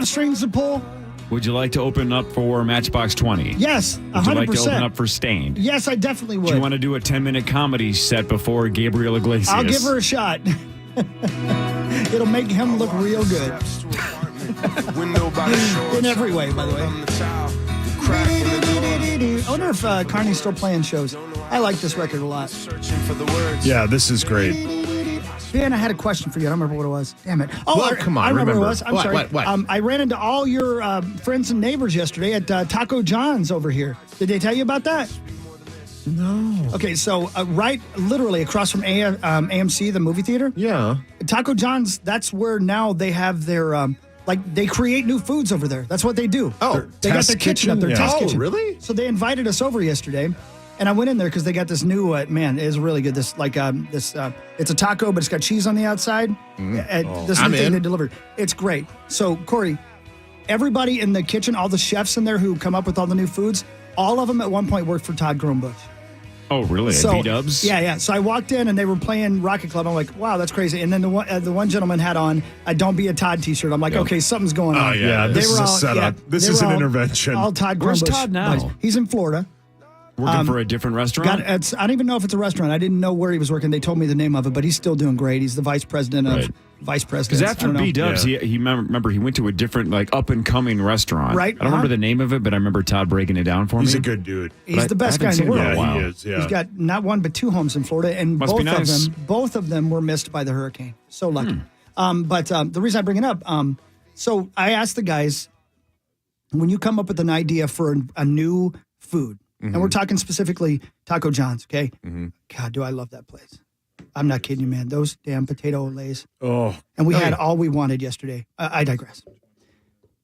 Strings to pull? Would you like to open up for Matchbox 20? Yes, 100%. Would you like to open up for Stained? Yes, I definitely would. Do you want to do a 10-minute comedy set before Gabriel Iglesias? I'll give her a shot. It'll make him look real good. In every way, by the way. I wonder if Carney's still playing shows. I like this record a lot. Yeah, this is great. Ben, I had a question for you. I don't remember what it was. Damn it. Oh, well, come on. I remember what it was. I'm sorry. What? I ran into all your friends and neighbors yesterday at Taco John's over here. Did they tell you about that? No. Okay, so right literally across from AMC, the movie theater. Yeah. Taco John's, that's where now they have their, they create new foods over there. That's what they do. Oh, they got their kitchen up there, test kitchen. Oh, really? So they invited us over yesterday. And I went in there because they got this new, man, it is really good. It's a taco, but it's got cheese on the outside. This new thing they delivered. It's great. So, Corey, everybody in the kitchen, all the chefs in there who come up with all the new foods, all of them at one point worked for Todd Grombush. Oh, really? So, at B-Dubs? Yeah. So I walked in and they were playing Rocket Club. I'm like, wow, that's crazy. And then the one gentleman had on a Don't Be a Todd t-shirt. I'm like, okay, something's going on. Oh, yeah. This is a setup. This is an intervention. All Todd Where's Grombush. Todd now? He's in Florida. Working for a different restaurant? I don't even know if it's a restaurant. I didn't know where he was working. They told me the name of it, but he's still doing great. He's the vice president of vice presidents. Because after B-Dubs, he went to a different, up-and-coming restaurant. Right. I don't remember the name of it, but I remember Todd breaking it down for me. He's a good dude. He's the best guy in the world. Yeah, he is. Yeah. He's got not one but two homes in Florida, and Must be nice. both of them were missed by the hurricane. So lucky. But the reason I bring it up, so I asked the guys, when you come up with an idea for a new food, and we're talking specifically Taco John's, okay? God, do I love that place. I'm not kidding you, man. Those damn potato lays. Oh. And we had all we wanted yesterday. I digress.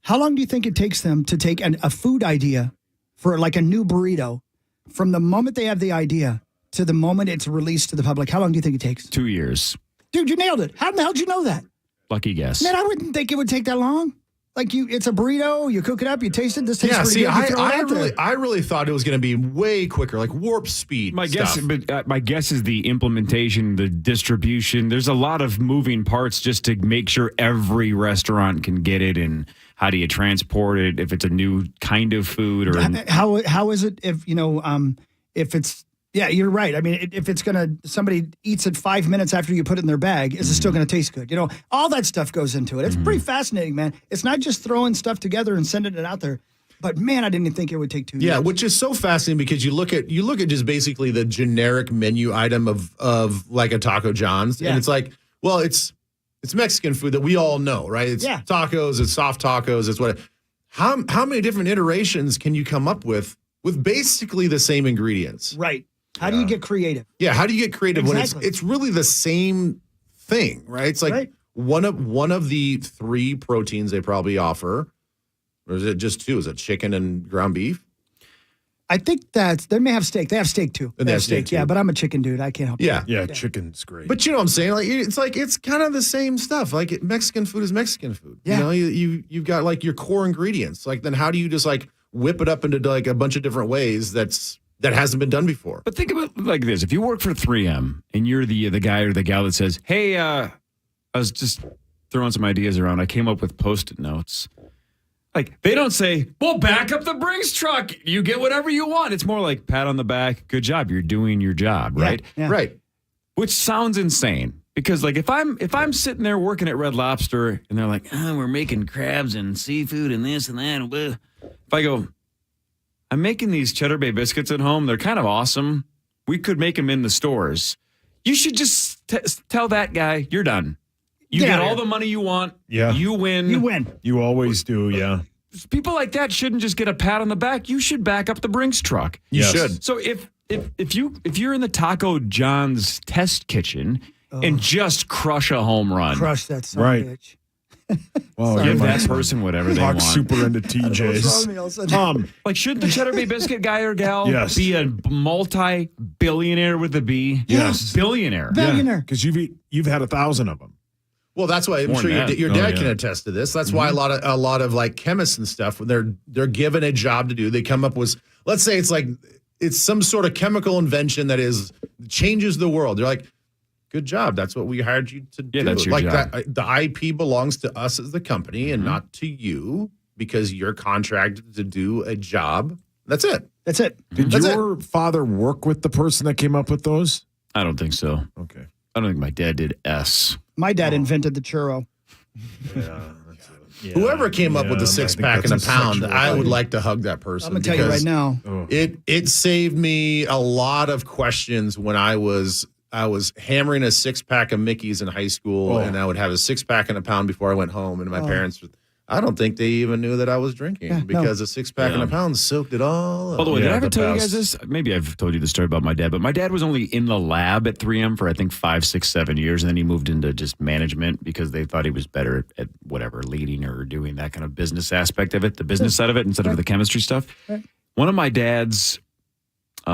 How long do you think it takes them to take a food idea for like a new burrito from the moment they have the idea to the moment it's released to the public? How long do you think it takes? 2 years. Dude, you nailed it. How the hell did you know that? Lucky guess. Man, I wouldn't think it would take that long. Like it's a burrito, you cook it up, you taste it. This tastes pretty good. I really thought it was going to be way quicker, like warp speed. My guess is the implementation, the distribution. There's a lot of moving parts just to make sure every restaurant can get it. And how do you transport it? If it's a new kind of food, or how is it if if it's. Yeah, you're right. I mean, if it's somebody eats it 5 minutes after you put it in their bag, is it still going to taste good? All that stuff goes into it. It's pretty fascinating, man. It's not just throwing stuff together and sending it out there. But man, I didn't think it would take 2 years. Yeah, which is so fascinating because you look at just basically the generic menu item of like a Taco John's, and it's like, well, it's Mexican food that we all know, right? It's tacos, it's soft tacos, it's what. How many different iterations can you come up with basically the same ingredients? Right. How do you get creative? Yeah, how do you get creative when it's really the same thing, right? It's like one of the three proteins they probably offer. Or is it just two? Is it chicken and ground beef? I think they may have steak. They have steak too. And they have steak too. Yeah, but I'm a chicken dude. I can't help it. Yeah, chicken's great. But you know what I'm saying? It's kind of the same stuff. Like Mexican food is Mexican food. Yeah. You've got like your core ingredients. Like then how do you just like whip it up into like a bunch of different ways that hasn't been done before? But think about it like this. If you work for 3M and you're the guy or the gal that says, hey, I was just throwing some ideas around. I came up with Post-it notes. Like, they don't say, well, back up the Brinks truck. You get whatever you want. It's more like pat on the back. Good job. You're doing your job, right? Yeah. Right. Which sounds insane. Because like if I'm sitting there working at Red Lobster and they're like, we're making crabs and seafood and this and that. If I go, I'm making these Cheddar Bay biscuits at home. They're kind of awesome. We could make them in the stores. You should just tell that guy, you're done. You get all the money you want. Yeah. You win. You win. You always do, yeah. People like that shouldn't just get a pat on the back. You should back up the Brinks truck. You should. So if you're in the Taco John's test kitchen and just crush a home run. Crush that son of a bitch. Well, give that person whatever they want. Super into TJs. Like, shouldn't the Cheddar Bay biscuit guy or gal be a multi-billionaire with a B? Yes. Billionaire. Because you've had 1,000 of them. Well, that's why I'm sure your dad can attest to this. That's why a lot of like chemists and stuff, when they're given a job to do, they come up with, let's say it's some sort of chemical invention that changes the world. They're like, good job. That's what we hired you to do. Yeah, that's your job. The IP belongs to us as the company and not to you because you're contracted to do a job. That's it. That's it. Did your father work with the person that came up with those? I don't think so. Okay. I don't think my dad did S. My dad invented the churro. Yeah, whoever came up with the 6-pack and a pound, I would like to hug that person. I'm going to tell you right now. It saved me a lot of questions when I was hammering a 6-pack of Mickey's in high school, and I would have a 6-pack and a pound before I went home, and my parents I don't think they even knew that I was drinking because a 6-pack and a pound soaked it all up. By the way, did I ever tell you guys this? Maybe I've told you the story about my dad, but my dad was only in the lab at 3M for I think 5, 6, 7 years, and then he moved into just management because they thought he was better at whatever, leading or doing that kind of business aspect of it, the business side of it instead of the chemistry stuff. One of my dad's, I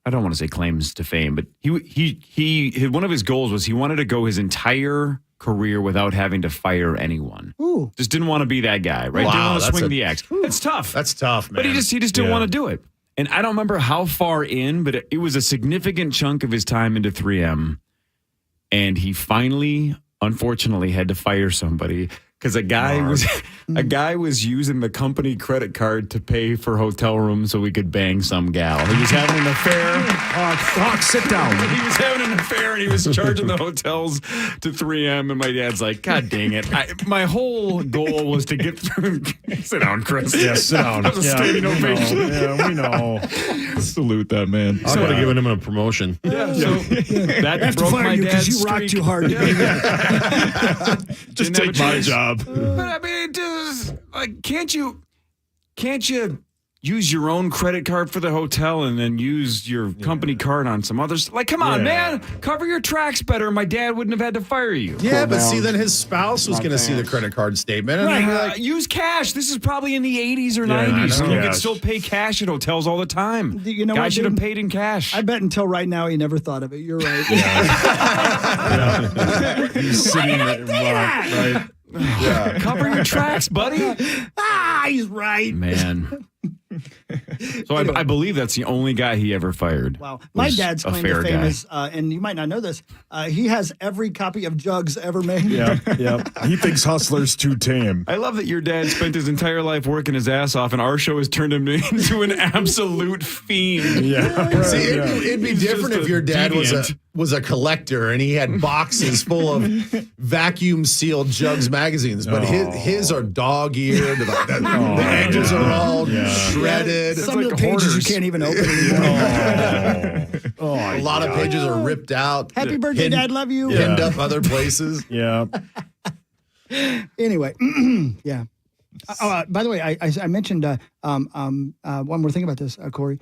don't want to say claims to fame, but he one of his goals was he wanted to go his entire career without having to fire anyone. Ooh. Just didn't want to be that guy, right? Wow, Didn't want to swing the axe. It's tough. That's tough, man. But he just didn't want to do it. And I don't remember how far in, but it was a significant chunk of his time into 3M. And he finally, unfortunately, had to fire somebody because a guy was using the company credit card to pay for hotel rooms so we could bang some gal. He was having an affair. Doc, sit down. He was having an affair and he was charging the hotels to 3M. And my dad's like, God dang it. My whole goal was to get through. Sit down, Chris. Yeah, sit down. That was a standing ovation. Yeah, we know. Salute that man. I would have given him a promotion. Yeah, so that I have to broke fire my you because dad's you rock streak. too hard. Just Didn't have take a my choice. job. But I mean, can't you use your own credit card for the hotel and then use your company card on some others? Like, come on, man, cover your tracks better. My dad wouldn't have had to fire you. Yeah, but see, then his spouse was going to see the credit card statement. And Right, use cash. This is probably in the 80s or 90s. And you could still pay cash at hotels all the time. You know Guys what, should have dude? paid in cash. I bet until right now he never thought of it. You're right. He's sitting there. Right. Yeah. Cover your tracks, buddy. He's right. Man. So I believe that's the only guy he ever fired. Wow. My was dad's a claim fair to fame guy. is, and you might not know this, he has every copy of Jugs ever made. Yeah. He thinks Hustler's too tame. I love that your dad spent his entire life working his ass off, and our show has turned him into an absolute fiend. Yeah. See, it'd be He's different just if your a dad deviant. was a collector and he had boxes full of vacuum sealed Jugs magazines, but his are dog eared. The edges are all shredded. Some like of the pages hoarders. you can't even open anymore. A lot of pages are ripped out. Happy birthday, Dad. Love you. Pinned up other places. Yeah. Anyway, yeah. By the way, I mentioned one more thing about this, Corey.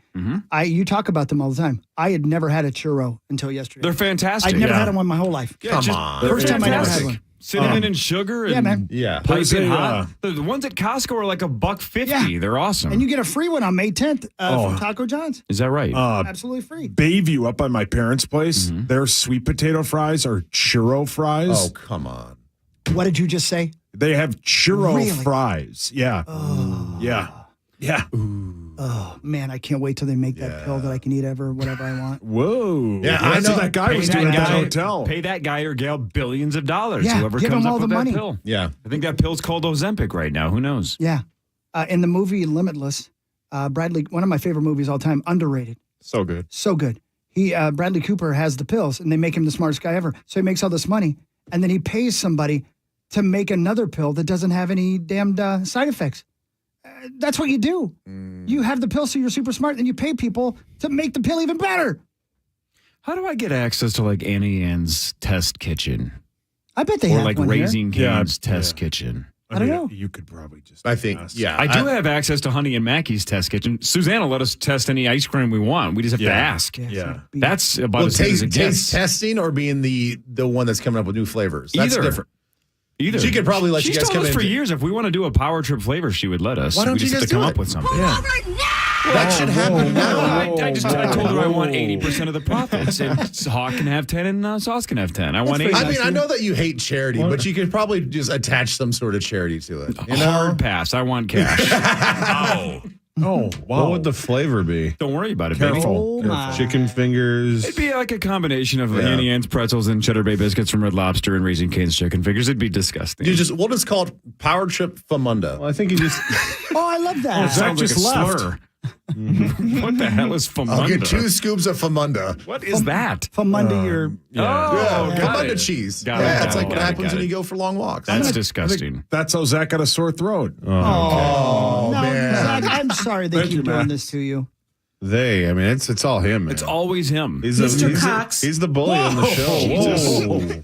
You talk about them all the time. I had never had a churro until yesterday. They're fantastic. I'd never had one my whole life. Come on. First time I ever had fantastic. one. Cinnamon and sugar and Yeah, man. Yeah. piping hot. The ones at Costco are like $1.50. Yeah. They're awesome. And you get a free one on May 10th from Taco John's. Is that right? Absolutely free. Bayview up by my parents' place, their sweet potato fries are churro fries. Oh, come on. What did you just say? They have churro Really? fries. Yeah. Yeah. Yeah. Oh, man, I can't wait till they make that pill that I can eat whatever I want. Whoa. Yeah, I I know. know that guy Pay was that doing at guy- the hotel. Pay that guy or gal billions of dollars. Yeah, Whoever give comes him up all with the that money. pill. Yeah. I think that pill's called Ozempic right now. Who knows? Yeah. In the movie Limitless, Bradley, one of my favorite movies all time, underrated. So good. So good. Bradley Cooper has the pills, and they make him the smartest guy ever. So he makes all this money, and then he pays somebody to make another pill that doesn't have any damned side effects. That's what you do. You have the pill, so you're super smart, and you pay people to make the pill even better. How do I get access to like Annie Ann's test kitchen? I bet they Or have like one here. Raising Cane's test kitchen? I don't know. You could probably just. I think, ask. yeah. I do have access to Honey and Mackie's test kitchen. Susanna let us test any ice cream we want. We just have to ask. Yeah. That's about Well, as good as taste it gets. testing or being the one that's coming up with new flavors. That's Either. different. Either. She could probably let you She's guys told come us in for to- years if we want to do a power trip flavor, she would let us. Why don't we just you have guys to come do up it? with something. That should happen now. I told her I want 80% of the profits. And Hawk can have 10 and Sauce can have 10. I want 80. I mean, I know that you hate charity, but you could probably just attach some sort of charity to it. You know? Hard pass. I want cash. Oh, wow. What would the flavor be? Don't worry about it, Careful. baby. Oh, my. Chicken fingers. It'd be like a combination of Annie Ann's pretzels and Cheddar Bay biscuits from Red Lobster and Raising Cane's chicken fingers. It'd be disgusting. We'll just call it Power Trip Famunda. Well, I think you just. Oh, I love that. Zach Sounds like just a left. slur. What the hell is famunda? I'll get 2 scoops of Famunda. What is that? From under your... Oh, got Famunda it. cheese. Got it, Yeah, got it's it, like what got it, happens got when it. you go for long walks. That's disgusting. That's how Zach got a sore throat. Oh, No, man. Zach, I'm sorry they Thank keep you, doing man. this to you. I mean, it's all him, man. It's always him. He's the bully on the show. Jesus.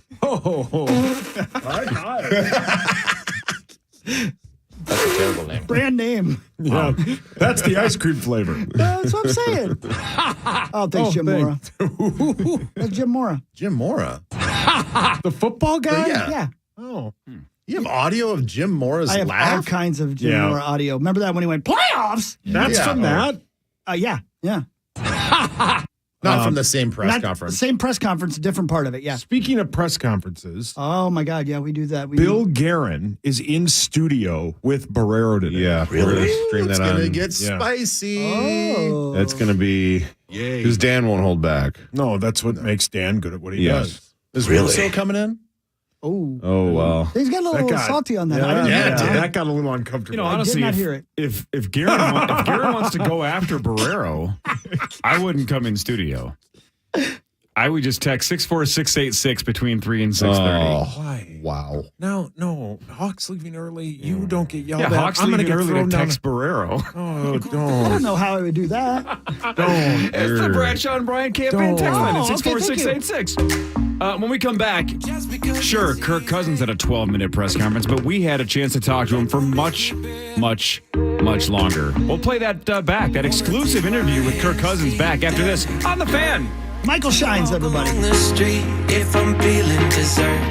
That's a terrible name. Brand name. Yeah, that's the ice cream flavor. That's what I'm saying. Oh, thanks, Jim Mora. That's Jim Mora. Jim Mora. The football guy? Yeah. Oh. You have audio of Jim Mora's I have all laugh? kinds of Jim Yeah. Mora audio. Remember that when he went, playoffs? That's Yeah. from that? Yeah. Not from the same press Not conference. Same press conference, different part of it, yeah. Speaking of press conferences, Oh, my God, yeah, we do that. We Bill do. Guerin is in studio with Barrero today. Yeah, we're gonna stream It's that going to on. get Yeah. spicy. Oh. That's gonna be because Dan won't hold back. No, that's what makes Dan good at what he Yes. does. Is Russo coming in? Oh. Oh well. He's got a little got- salty on that. I didn't hear that. that got a little uncomfortable. You know, I did honestly, not if, hear it. if Guerin wants to go after Barrero, I wouldn't come in studio. I would just text 64686 between 3 and 6:30. Oh, Why? wow. No. Hawk's leaving early. You don't get yelled Yeah, at. Hawks I'm gonna leaving get early to thrown down. text Barrero. Oh, I don't. don't know how I would do that. Don't. It's the Bradshaw and Brian campaign text line at Oh, okay, 64686. When we come back, sure, Kirk Cousins had a 12-minute press conference, but we had a chance to talk to him for much longer. We'll play that back, that exclusive interview with Kirk Cousins back after this on The Fan. Michael Shines, everybody. On the street, if I'm feeling dessert,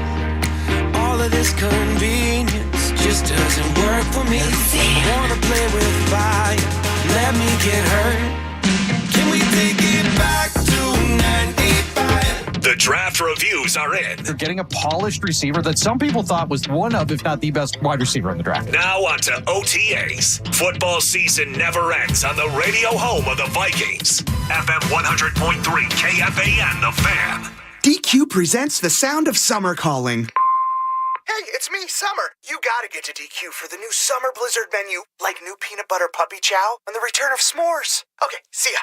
all of this convenience just doesn't work for me. I wanna play with fire, let me get hurt. Can we take it back to 95? The draft reviews are in. They're getting a polished receiver that some people thought was one of, if not the best wide receiver in the draft. Now on to OTAs. Football season never ends on the radio home of the Vikings. FM 100.3 KFAN, The Fan. DQ presents The Sound of Summer Calling. Hey, it's me, Summer. You gotta get to DQ for the new Summer Blizzard menu, like new peanut butter puppy chow and the return of s'mores. Okay, see ya.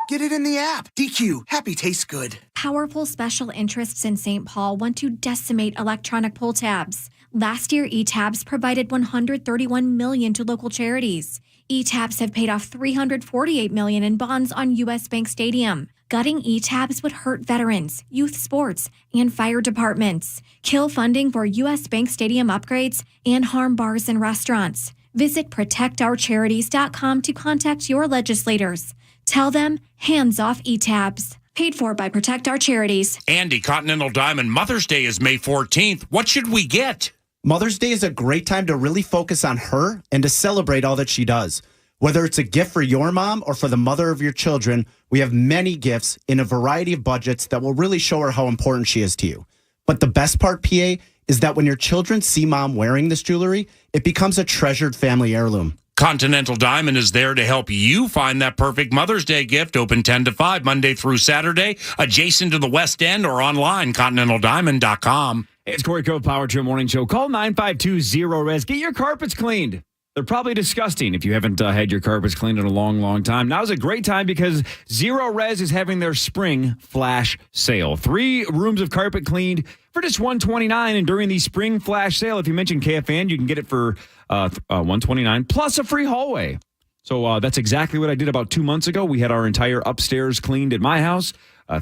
Get it in the app. DQ, happy tastes good. Powerful special interests in St. Paul want to decimate electronic pull tabs. Last year, Etaps provided $131 million to local charities. Etaps have paid off $348 million in bonds on U.S. Bank Stadium. Gutting Etaps would hurt veterans, youth sports, and fire departments, kill funding for U.S. Bank Stadium upgrades, and harm bars and restaurants. Visit protectourcharities.com to contact your legislators. Tell them, hands off Etaps. Paid for by Protect Our Charities. Andy, Continental Diamond Mother's Day is May 14th. What should we get? Mother's Day is a great time to really focus on her and to celebrate all that she does. Whether it's a gift for your mom or for the mother of your children, we have many gifts in a variety of budgets that will really show her how important she is to you. But the best part, PA, is that when your children see mom wearing this jewelry, it becomes a treasured family heirloom. Continental Diamond is there to help you find that perfect Mother's Day gift. Open 10 to 5, Monday through Saturday, adjacent to the West End or online, continentaldiamond.com. Hey, it's Corey Cove, Power Trio Morning Show. Call 952-0-RES. Get your carpets cleaned. They're probably disgusting if you haven't had your carpets cleaned in a long time. Now's a great time because Zero Res is having their spring flash sale. 3 rooms of carpet cleaned for just $129. And during the spring flash sale, if you mention KFN, you can get it for $129 plus a free hallway. So that's exactly what I did about 2 months ago. We had our entire upstairs cleaned at my house.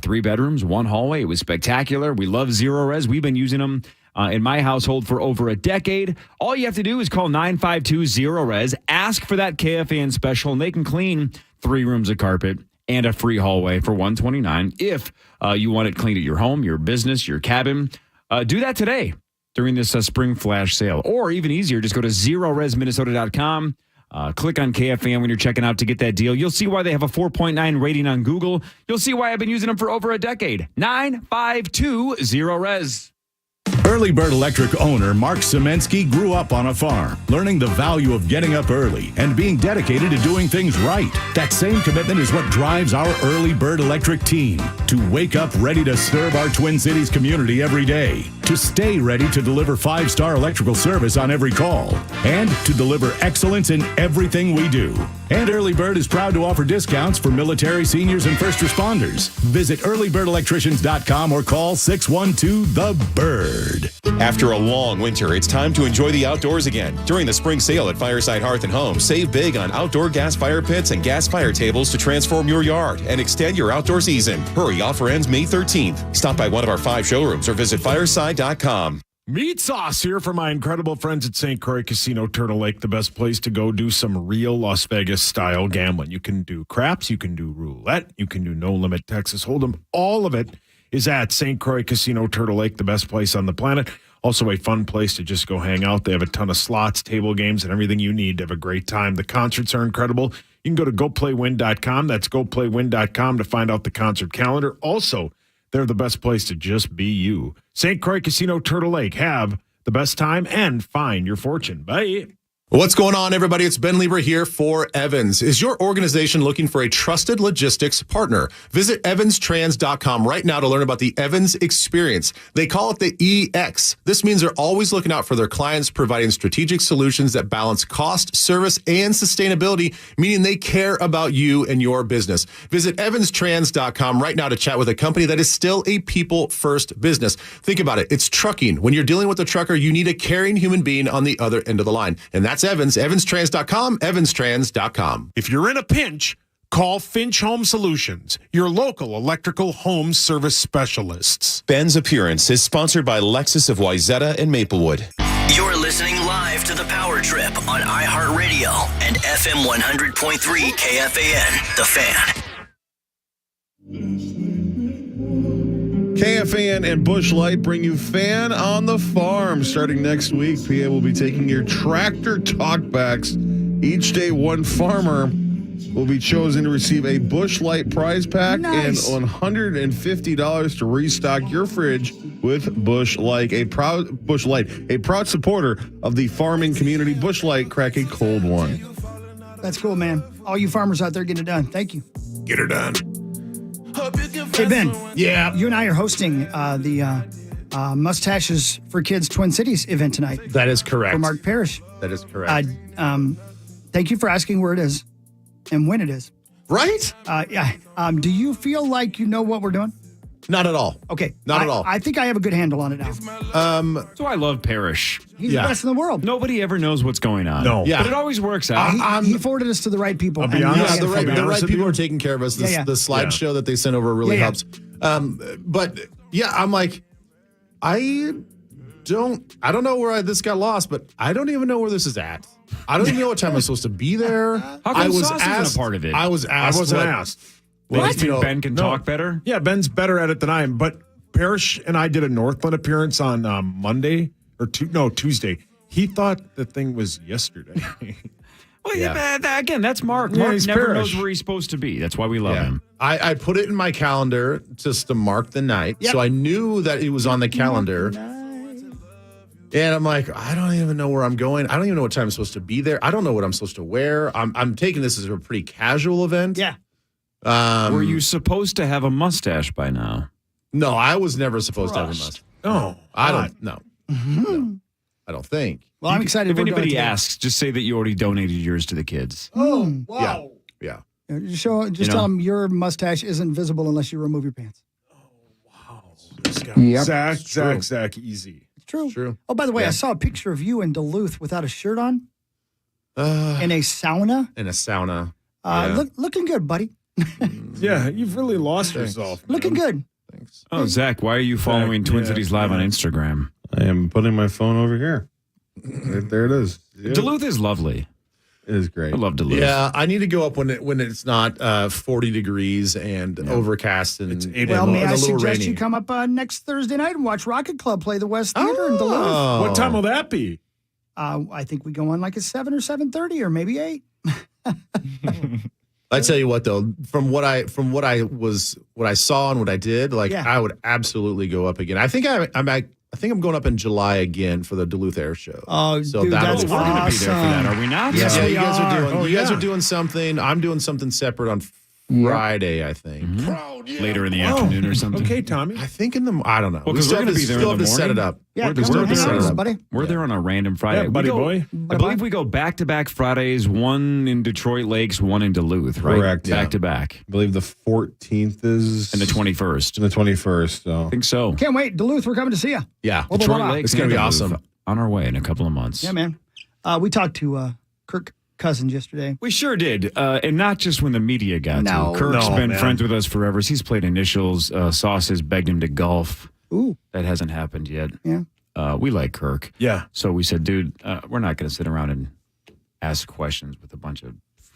3 bedrooms, 1 hallway. It was spectacular. We love Zero Res. We've been using them in my household for over a decade. All you have to do is call 952-0-RES, ask for that KFAN special, and they can clean 3 rooms of carpet and a free hallway for $129. If you want it cleaned at your home, your business, your cabin, do that today during this spring flash sale. Or even easier, just go to zeroresminnesota.com. Click on KFAN when you're checking out to get that deal. You'll see why they have a 4.9 rating on Google. You'll see why I've been using them for over a decade. 952-0-RES. Early Bird Electric owner Mark Semensky grew up on a farm, learning the value of getting up early and being dedicated to doing things right. That same commitment is what drives our Early Bird Electric team to wake up ready to serve our Twin Cities community every day, to stay ready to deliver 5-star electrical service on every call, and to deliver excellence in everything we do. And Early Bird is proud to offer discounts for military, seniors, and first responders. Visit earlybirdelectricians.com or call 612-THE-BIRD. After a long winter, it's time to enjoy the outdoors again. During the spring sale at Fireside Hearth and Home, save big on outdoor gas fire pits and gas fire tables to transform your yard and extend your outdoor season. Hurry, offer ends May 13th. Stop by one of our 5 showrooms or visit fireside.com. Meat Sauce here for my incredible friends at St. Croix Casino, Turtle Lake, the best place to go do some real Las Vegas style gambling. You can do craps, you can do roulette, you can do no limit Texas Hold'em. All of it is at St. Croix Casino, Turtle Lake, the best place on the planet. Also a fun place to just go hang out. They have a ton of slots, table games, and everything you need to have a great time. The concerts are incredible. You can go to goplaywin.com. That's goplaywin.com to find out the concert calendar. Also, they're the best place to just be you. St. Croix Casino, Turtle Lake. Have the best time and find your fortune. Bye. What's going on, everybody? It's Ben Lieber here for Evans. Is your organization looking for a trusted logistics partner? Visit evanstrans.com right now to learn about the Evans experience. They call it the EX. This means they're always looking out for their clients, providing strategic solutions that balance cost, service, and sustainability, meaning they care about you and your business. Visit evanstrans.com right now to chat with a company that is still a people-first business. Think about it. It's trucking. When you're dealing with a trucker, you need a caring human being on the other end of the line. And that's Evans, evanstrans.com, evanstrans.com. If you're in a pinch, call Finch Home Solutions, your local electrical home service specialists. Ben's Appearance is sponsored by Lexus of Wayzata and Maplewood. You're listening live to The Power Trip on iHeartRadio and FM 100.3 KFAN, The Fan. KFAN and Busch Light bring you Fan on the Farm. Starting next week, PA will be taking your tractor talkbacks. Each day, one farmer will be chosen to receive a Busch Light prize pack and $150 to restock your fridge with Busch Light. A proud supporter of the farming community. Busch Light, crack a cold one. That's cool, man. All you farmers out there, get it done. Thank you. Get her done. Hey, Ben. Yeah. You and I are hosting the Mustaches for Kids Twin Cities event tonight. That is correct. For Mark Parrish. That is correct. Thank you for asking where it is and when it is. Right? Yeah. Do you feel like you know what we're doing? Not at all. Okay. Not at all. I think I have a good handle on it now. So I love Parrish. He's the best in the world. Nobody ever knows what's going on. No. But it always works out. He forwarded us to the right people. I'll be honest. The right people are taking care of us. The slideshow that they sent over really helps. But yeah, I'm like, I don't know where this got lost, but I don't even know where this is at. I don't even know what time I'm supposed to be there. How come Sauce isn't a part of it? I was asked. I wasn't asked. What? You think Ben can talk better? Yeah, Ben's better at it than I am. But Parrish and I did a Northland appearance on Monday or Tuesday. He thought the thing was yesterday. Well, again, that's Mark. Mark never knows where he's supposed to be. That's why we love him. I put it in my calendar just to mark the night. Yep. So I knew that it was on the calendar. And I'm like, I don't even know where I'm going. I don't even know what time I'm supposed to be there. I don't know what I'm supposed to wear. I'm taking this as a pretty casual event. Yeah. Were you supposed to have a mustache by now? No, I was never supposed to have a mustache. No, I don't know. No, I don't think. Well, I'm excited. If anybody asks, just say that you already donated yours to the kids. Oh, wow. Yeah. Just tell them your mustache isn't visible unless you remove your pants. Oh, wow. Zach, easy. It's true. True. Oh, by the way, I saw a picture of you in Duluth without a shirt on. In a sauna. Looking good, buddy. Yeah, you've really lost yourself. Looking good. Thanks. Oh, Zach, why are you following Twin Cities Live on Instagram? I am putting my phone over here. Right there it is. Yeah. Duluth is lovely. It is great. I love Duluth. Yeah, I need to go up when it's not 40 degrees and overcast and may I suggest you come up next Thursday night and watch Rocket Club play the West Theater in Duluth. What time will that be? I think we go on like at 7 or 7:30 or maybe 8. I tell you what, though, from what I saw and what I did, I would absolutely go up again. I think I I think I'm going up in July again for the Duluth Air Show. Oh, so dude, that'll that's be We're fun. going to be there for that, are we not? Yes, we you guys are are. doing. You guys are doing something. I'm doing something separate on Friday, I think. Later in the afternoon or something. Okay, Tommy. I think I don't know. Well, 'cause we're gonna be there in still the have to set it morning. up. Yeah, We're come still on, have to hang set out, it up. buddy. We're there on a random Friday. Yeah, buddy We go- boy. I believe we go back-to-back Fridays, one in Detroit Lakes, one in Duluth, right? Correct, Back yeah. to back. I believe the 14th is And the 21st. and the 21st. So I think so. Can't wait. Duluth, we're coming to see you. Yeah, Blah, blah, Detroit blah. Lakes. It's gonna and be Duluth awesome. On our way in a couple of months. Yeah, man. We talked to Kirk Cousins yesterday. We sure did. And not just when the media got No. to. Kirk's No, been man. friends with us forever. He's played initials. Sauce has begged him to golf. Ooh. That hasn't happened yet. Yeah. We like Kirk. Yeah. So we said, dude, we're not going to sit around and ask questions with a bunch of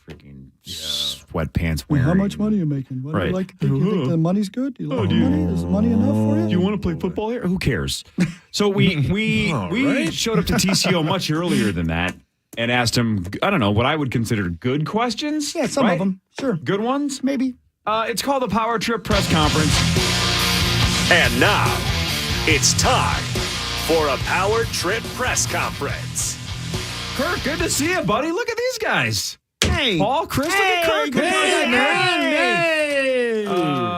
freaking sweatpants wearing. How much money are you making? What do Right. you like? You think the money's good? Do you like the money? Is money enough for you? Do you want to play football here? Who cares? So we right. showed up to TCO much earlier than that and asked him, I don't know, what I would consider good questions. Yeah, some right? of them. Sure. Good ones? Maybe. It's called the Power Trip Press Conference. And now, it's time for a Power Trip press conference. Kirk, good to see you, buddy. Look at these guys. Hey. Paul, Chris, look at Kirk. Good Hey, morning, man.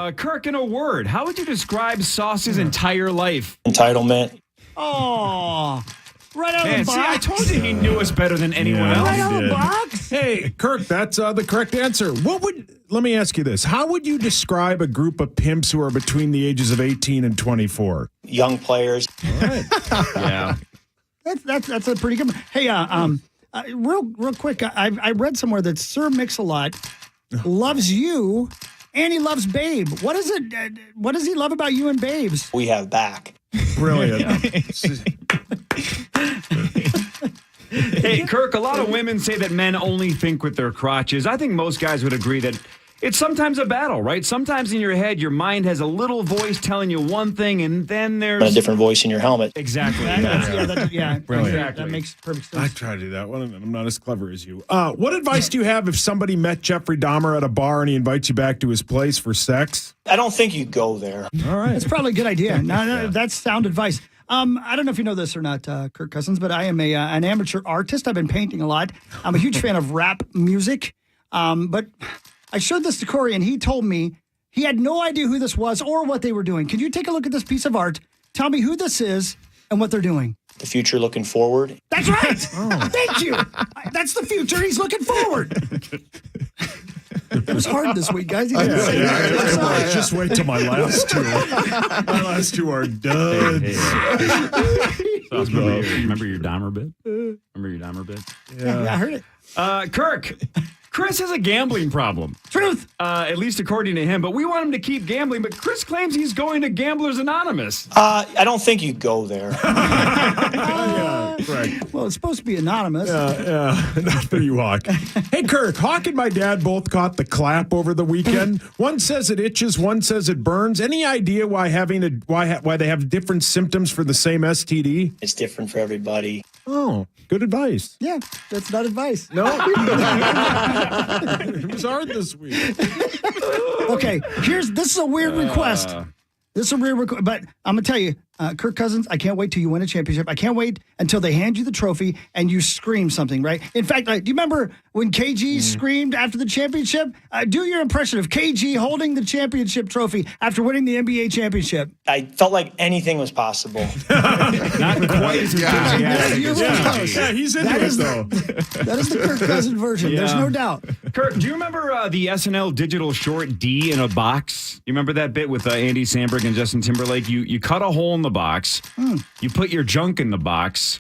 hey. Kirk, in a word, how would you describe Sauce's entire life? Entitlement. Oh. Right out Man, of the see, I box. told you he knew us better than anyone Yeah. else. Right out of did. the box. Hey, Kirk, that's the correct answer. Let me ask you this. How would you describe a group of pimps who are between the ages of 18 and 24? Young players. All right. Yeah. That's a pretty good one. Hey, real quick, I read somewhere that Sir Mix-a-Lot loves you and he loves Babe. What is it? What does he love about you and Babes? We have back. Brilliant. Hey, Kirk, a lot of women say that men only think with their crotches. I think most guys would agree that it's sometimes a battle, right? Sometimes in your head, your mind has a little voice telling you one thing, and then there's A different voice in your helmet. Exactly. Yeah, Brilliant. That makes perfect I sense. try to do that one, and I'm not as clever as you. What advice do you have if somebody met Jeffrey Dahmer at a bar and he invites you back to his place for sex? I don't think you go there. All right. That's probably a good idea. No, that's sound advice. I don't know if you know this or not, Kirk Cousins, but I am an amateur artist. I've been painting a lot. I'm a huge fan of rap music. But I showed this to Corey, and he told me he had no idea who this was or what they were doing. Can you take a look at this piece of art? Tell me who this is and what they're doing. The future looking forward. That's right. Thank you. That's the future. He's looking forward. It was hard this week, guys. He didn't say that. I'm sorry. Just wait till my last two. My last two are duds. Sauce, remember your Dahmer bit? Remember your Dahmer bit? Yeah, I heard it. Kirk, Chris has a gambling problem. Truth. At least according to him. But we want him to keep gambling. But Chris claims he's going to Gamblers Anonymous. I don't think you go there. Correct. Well, it's supposed to be anonymous. Yeah, not for you, Hawk. Hey, Kirk, Hawk and my dad both caught the clap over the weekend. One says it itches, one says it burns. Any idea why they have different symptoms for the same STD? It's different for everybody. Oh, good advice. Yeah, that's not advice. No, it was hard this week. Okay, this is a weird request. This is a weird request, but I'm gonna tell you, Kirk Cousins, I can't wait till you win a championship. I can't wait until they hand you the trophy and you scream something, right? In fact, do you remember when KG screamed after the championship? Do your impression of KG holding the championship trophy after winning the NBA championship. I felt like anything was possible. Not quite as enthusiastic. You're really close. Yeah, he's into it, though. That is the Kirk Cousins version. There's no doubt. Kirk, do you remember the SNL digital short D in a Box? You remember that bit with Andy Samberg and Justin Timberlake? You cut a hole in the box. You put your junk in the box.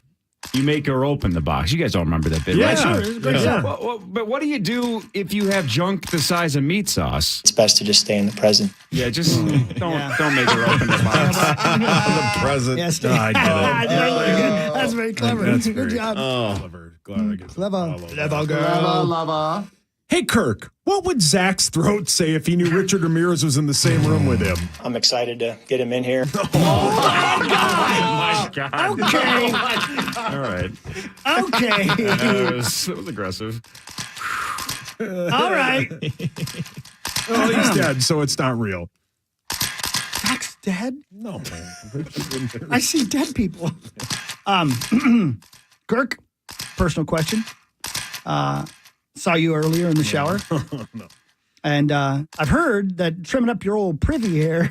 You make her open the box. You guys all remember that bit, right? Sure. It's great stuff. But what do you do if you have junk the size of meat sauce? It's best to just stay in the present. Yeah, just don't make her open the box. the present. Yes, I get it. That's very clever. That's Good great. job. Clever. Glad I get Clever girl. Hey, Kirk, what would Zach's throat say if he knew Richard Ramirez was in the same room with him? I'm excited to get him in here. Oh, my God. Okay. All right. Okay. It was aggressive. All right. Oh, he's dead, so it's not real. dead? No. I see dead people. Kirk, personal question. Saw you earlier in the shower. No. And I've heard that trimming up your old privy hair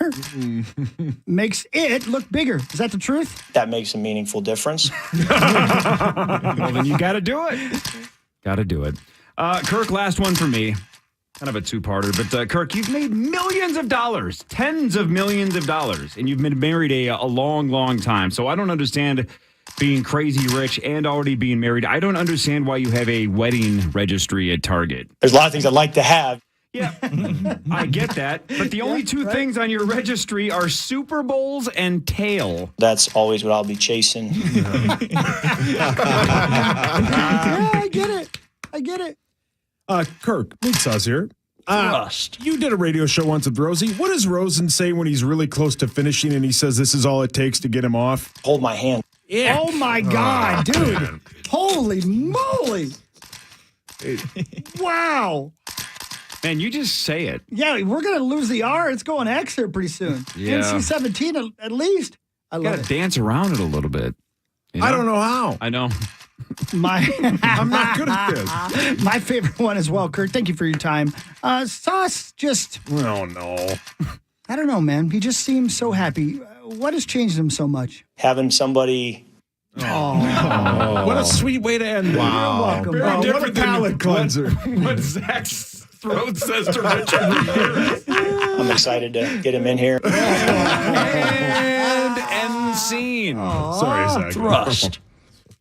makes it look bigger. Is that the truth? That makes a meaningful difference. Well, then you got to do it. Got to do it. Kirk, last one for me. Kind of a two-parter, but Kirk, you've made millions of dollars, tens of millions of dollars, and you've been married a long, long time. So I don't understand being crazy rich and already being married. I don't understand why you have a wedding registry at Target. There's a lot of things I'd like to have. Yeah, I get that. But the only two things on your registry are Super Bowls and tail. That's always what I'll be chasing. Yeah, I get it. Kirk, meet Suz here. Trust. You did a radio show once with Rosie. What does Rosen say when he's really close to finishing and he says this is all it takes to get him off? Hold my hand. Yeah. Oh, my God, dude. Holy moly. Wow. Man, you just say it. Yeah, we're going to lose the R. It's going X here pretty soon. Yeah. NC-17 at least. I love Got to it. dance around it a little bit. You know? I don't know how. I know. I'm not good at this. My favorite one as well, Kurt. Thank you for your time. Sauce just... Oh, no. I don't know, man. He just seems so happy. What has changed him so much? Having somebody... Oh. What a sweet way to end. Wow. Very What a different than palate cleanser. What Zach's throat says to Richard. I'm excited to get him in here. And end scene. Sorry, Zach. Trust.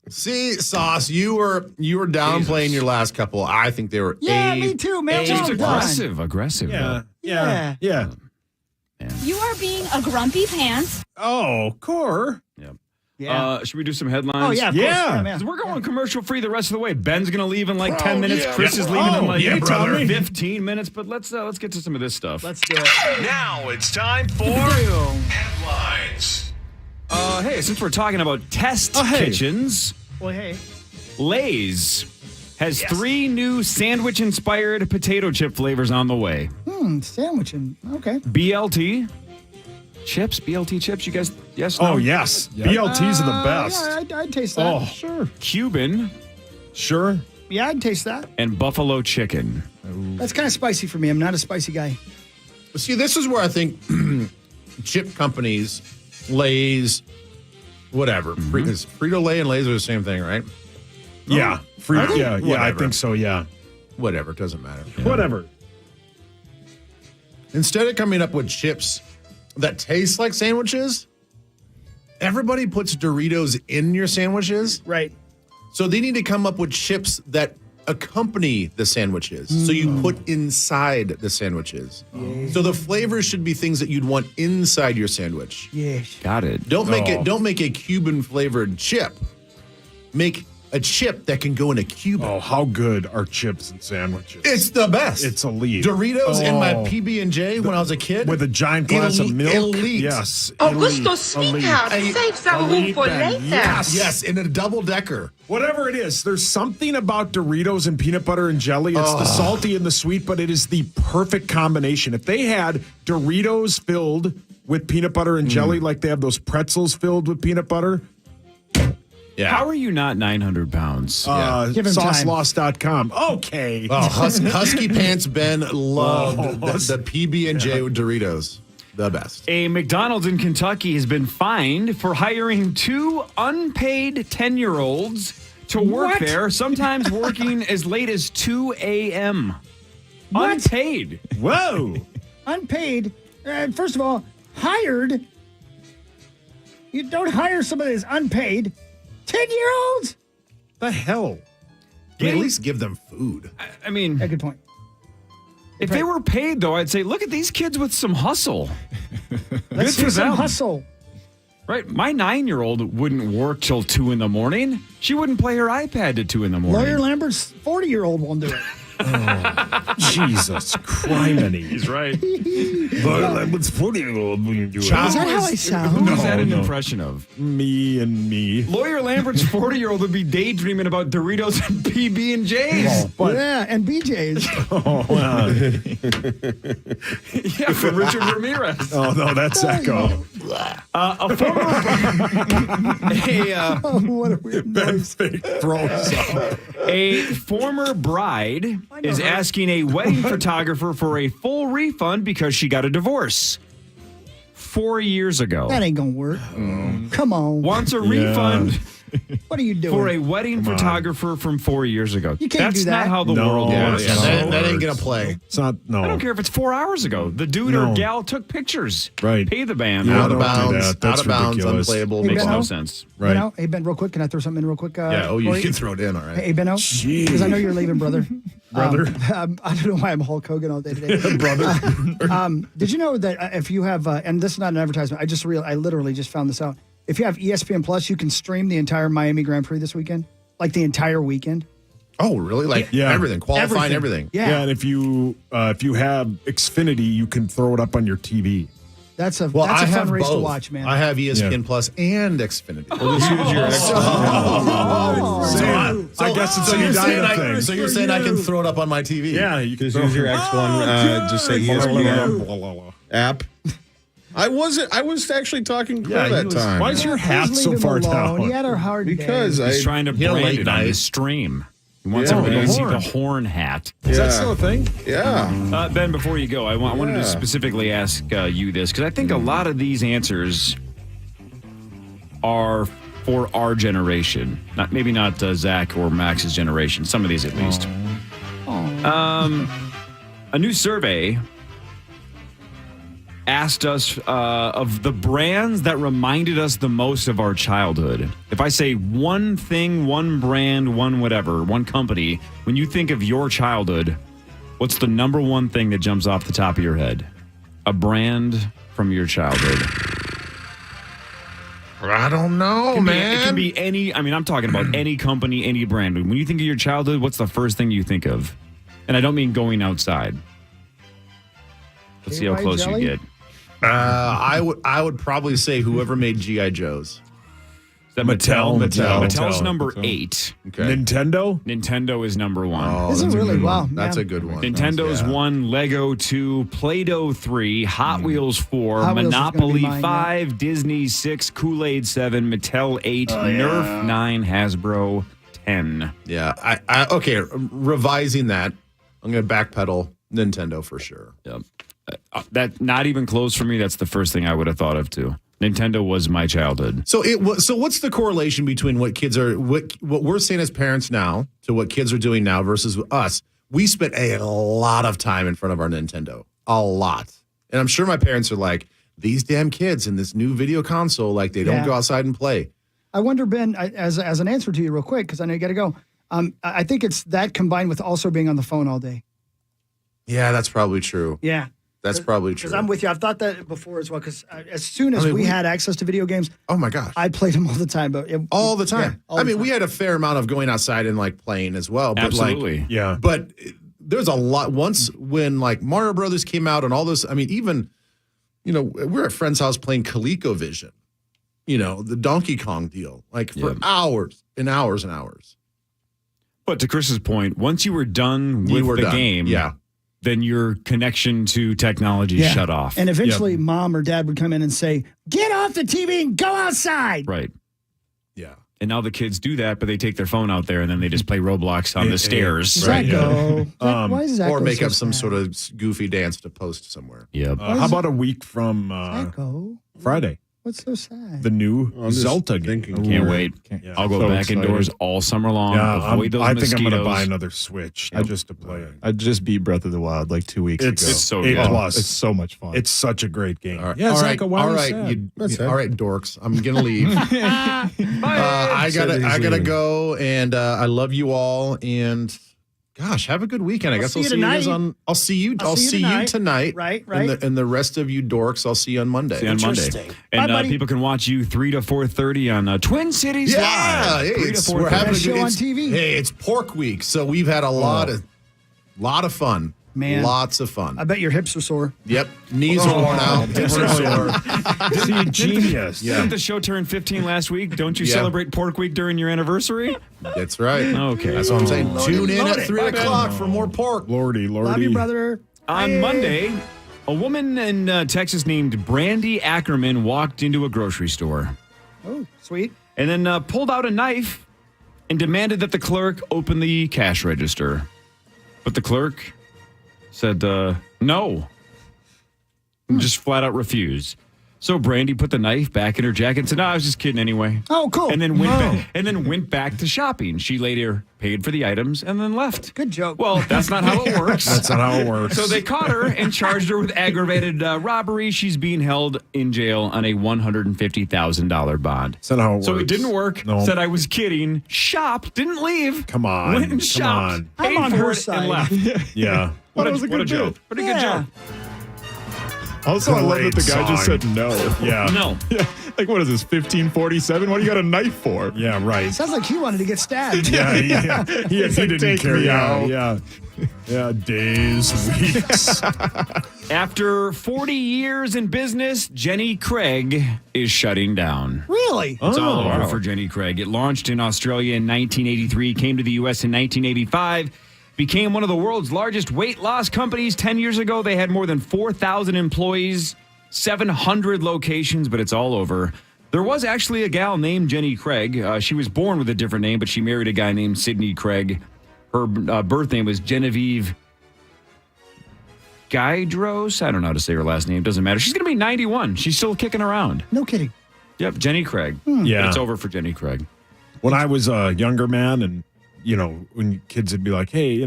See, Sauce, you were downplaying your last couple. I think they were Me too, man. Just Well done. aggressive. Yeah. Yeah. Yeah. You are being a grumpy pants. Oh, Core. Yep. Yeah. Should we do some headlines? Oh, yeah, of course. Yeah. man. 'Cause we're going commercial free the rest of the way. Ben's going to leave in like 10 Oh, minutes. yeah. Chris is leaving in like yeah, brother. 15 minutes. But let's get to some of this stuff. Let's do it. Now it's time for headlines. Hey, since we're talking about test kitchens, Well, hey. Lay's has 3 new sandwich-inspired potato chip flavors on the way. Sandwiching. Okay. BLT chips, you guys, yes, no? Oh, yes. BLTs are the best. Yeah, I'd taste that. Oh. Sure. Cuban Sure. Yeah, I'd taste that. and buffalo chicken. That's kind of spicy for me. I'm not a spicy guy. See, this is where I think chip companies, Lay's, whatever. Because Frito-Lay and Lay's are the same thing, right? Yeah. Free. Are they? Yeah. I Whatever. think so. Yeah. Whatever, it doesn't matter. Whatever. Instead of coming up with chips that taste like sandwiches, everybody puts Doritos in your sandwiches. Right. So they need to come up with chips that accompany the sandwiches. So you put inside the sandwiches. So the flavors should be things that you'd want inside your sandwich. Yes. Got it. Don't make a Cuban flavored chip. Make a chip that can go in a Cuban. Oh, how good are chips and sandwiches? It's the best. It's elite. Doritos in my Oh. PB&J when I was a kid. With a giant glass of milk. Elite. Yes. Augusto, sweetheart, save some room for later. Yes, in a double decker. Whatever it is, there's something about Doritos and peanut butter and jelly. It's the salty and the sweet, but it is the perfect combination. If they had Doritos filled with peanut butter and jelly, like they have those pretzels filled with peanut butter. Yeah. How are you not 900 pounds? Give him time. Sauceloss.com. Okay. Oh, Husky Pants Ben loved the PB&J with Doritos. The best. A McDonald's in Kentucky has been fined for hiring 2 unpaid 10-year-olds to work there, sometimes working as late as 2 a.m. What? Unpaid. Whoa. Unpaid. First of all, hired. You don't hire somebody that's unpaid. 10-year-olds? The hell? At least give them food. I mean, Yeah, good point. if they were paid, though, I'd say, look at these kids with some hustle. Let's Good do for some them. hustle. Right? My 9-year-old wouldn't work till 2 in the morning. She wouldn't play her iPad to 2 in the morning. Lawyer Lambert's 40-year-old won't do it. Jesus criminy. He's right. Well, I was 40-year-old. Is that how I sound? Who's that an impression of? Me and me. Lawyer Lambert's 40-year-old would be daydreaming about Doritos and PB&J's. Yeah, and BJ's. Oh, wow. Yeah, from Richard Ramirez. Oh, no, that's Echo. A former What a weird noise. A former bride is asking a wedding photographer for a full refund because she got a divorce 4 years ago. That ain't gonna work. Come on. Wants a refund. What are you doing? For a wedding photographer from 4 years ago. You can't That's do that. not how the world works. That ain't gonna play. It's not. No. I don't care if it's 4 hours ago. The dude or gal took pictures. Right. Pay the band. Yeah, Out of don't do bounds. that. That's Out of bounds. ridiculous. Unplayable. Makes Benno? no sense. Right. Benno? Hey, Ben, real quick. Can I throw something in real quick? Yeah. Oh, you Corey? can throw it in. All right. Hey, Benno. Because I know you're leaving, brother. Brother. I don't know why I'm Hulk Hogan all day today. Brother. Did you know that if you have, and this is not an advertisement, I literally just found this out. If you have ESPN Plus, you can stream the entire Miami Grand Prix this weekend, like the entire weekend. Oh, really? Like everything, qualifying everything. Yeah. And if you have Xfinity, you can throw it up on your TV. That's a Well, that's I a fun have race both. to watch, man. I have ESPN Plus and Xfinity. Well, just use your I guess it's a Diana thing. So you're saying I can throw it up on my TV? Yeah, you can Just use your X1. Just say ESPN app. I was actually talking Crow that time. Why is your hat Please so leave him far alone. down? He had a hard Because day. He's trying to He had a brand late it on night. his stream. He wants Yeah, everybody to man. see the horn hat. Is that still a thing? Yeah. Ben, before you go, I wanted to Yeah. specifically ask you this because I think a lot of these answers are for our generation. Maybe not Zach or Max's generation. Some of these at least. A new survey asked us of the brands that reminded us the most of our childhood. If I say one thing, one brand, one whatever, one company, when you think of your childhood, what's the number one thing that jumps off the top of your head? A brand from your childhood. I don't know, It can be any, I'm talking about any company, any brand. When you think of your childhood, what's the first thing you think of? And I don't mean going outside. Let's see how KY close jelly? you get. I would probably say whoever made G.I. Joes. Is that Mattel? Mattel. Mattel's Mattel. number 8. Okay. Nintendo? Nintendo is number 1. Oh, Is it that's a really? good Wow, one. That's man. a good one. Nintendo's 1, Lego 2, Play-Doh 3, Hot Wheels 4, Hot Wheels is gonna be Monopoly mine, 5, Disney 6, Kool-Aid 7, Mattel 8, Nerf 9, Hasbro 10. Yeah. I okay. Revising that, I'm going to backpedal Nintendo for sure. Yep. That not even close for me. That's the first thing I would have thought of too. Nintendo was my childhood. So what's the correlation between what kids are what we're seeing as parents now to what kids are doing now versus us? We spent a lot of time in front of our Nintendo, a lot, and I'm sure my parents are like, these damn kids in this new video console, like they don't go outside and play. I wonder, Ben, as an answer to you real quick, because I know you got to go. I think it's that combined with also being on the phone all day. Yeah, that's probably true. Yeah. That's probably true. Because I'm with you. I've thought that before as well. Because as soon as we had access to video games, oh my gosh, I played them all the time. But all the time. Yeah, all the time. We had a fair amount of going outside and like playing as well. But Absolutely. But there's a lot. Once when like Mario Brothers came out and all this, even, we're at a friend's house playing ColecoVision, the Donkey Kong deal, like for hours and hours and hours. But to Chris's point, once you were done with the game, then your connection to technology shut off. And eventually mom or dad would come in and say, get off the TV and go outside. Right. Yeah. And now the kids do that, but they take their phone out there and then they just play Roblox on the stairs. Zacko. Why is Zacko or make so up some sad? sort of goofy dance to post somewhere. Yep. How about a week from Zacko? Friday? What's so sad? The new I'm just Zelda thinking. game. Can't wait. I'll go So back excited. indoors all summer long. Yeah, avoid those I think mosquitoes. I'm going to buy another Switch just to play it. I just beat Breath of the Wild like 2 weeks ago. It's so A good. plus. It's so much fun. It's such a great game. All right. Yeah, all Zach, right. why All are you right. sad? All right, dorks. I'm gonna leave. I gotta go, and I love you all. And gosh, have a good weekend. I guess I'll see you guys on. I'll see you tonight. Right. And the rest of you dorks, I'll see you on Monday. See you on Monday. And people can watch you 3 to 4:30 on Twin Cities Yeah, Live. hey, 3 to we're 4:30. having a Show good on it's- TV. Hey, it's pork week, so we've had a lot of lot of fun. Man. Lots of fun. I bet your hips are sore. Yep. Knees are worn out. Hips are sore. See, genius. Didn't the show turn 15 last week? Don't you Yeah. celebrate Pork Week during your anniversary? That's right. Okay. That's what I'm saying. Tune in load at it. 3 o'clock for more pork. Lordy. Love you, brother. On Monday, a woman in Texas named Brandy Ackerman walked into a grocery store Oh, sweet. and then pulled out a knife and demanded that the clerk open the cash register. But the clerk said no. And just flat out refused. So Brandy put the knife back in her jacket and said, "No, I was just kidding anyway." Oh, cool. And then went back to shopping. She later paid for the items and then left. Good joke. Well, that's not how it works. That's not how it works. So they caught her and charged her with aggravated robbery. She's being held in jail on a $150,000 bond. That's not how it works. So it didn't work. No. Said I was kidding. Shop didn't leave. Come on. Went and Come shopped. on. Paid I'm on for her it side. and left. Yeah. What That was a a good joke. bit. Pretty Yeah. good joke. Also, I love that the guy just said no. Yeah. No. Yeah. Like, what is this, 1547? What do you got a knife for? Yeah, right. Sounds like he wanted to get stabbed. Yeah. He It's like, didn't take care. me Yeah. out. Yeah. Yeah. Days, weeks. After 40 years in business, Jenny Craig is shutting down. Really? It's all over wow. for Jenny Craig. It launched in Australia in 1983, came to the U.S. in 1985, became one of the world's largest weight loss companies. 10 years ago, they had more than 4,000 employees, 700 locations, but it's all over. There was actually a gal named Jenny Craig. She was born with a different name, but she married a guy named Sidney Craig. Her birth name was Genevieve Guidros. I don't know how to say her last name. Doesn't matter. She's going to be 91. She's still kicking around. No kidding. Yep, Jenny Craig. Yeah. It's over for Jenny Craig. When I was a younger man, and when kids would be like, "Hey,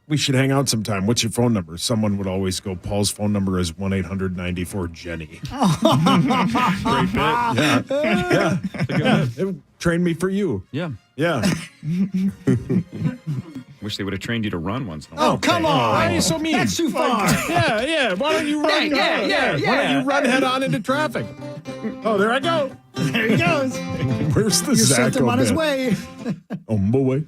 we should hang out sometime. What's your phone number?" Someone would always go, "Paul's phone number is 1-800-94-JENNY." Great bit. Yeah. Yeah. It trained me for you. Yeah. Yeah. Wish they would have trained you to run once in a while. Oh, come on. Why are you so mean? That's too far. Yeah. Why don't you run? Yeah. Why don't you run head on into traffic? Oh, there I go. There he goes. Where's the You sent him Zacco on his bit? way. Oh, my way.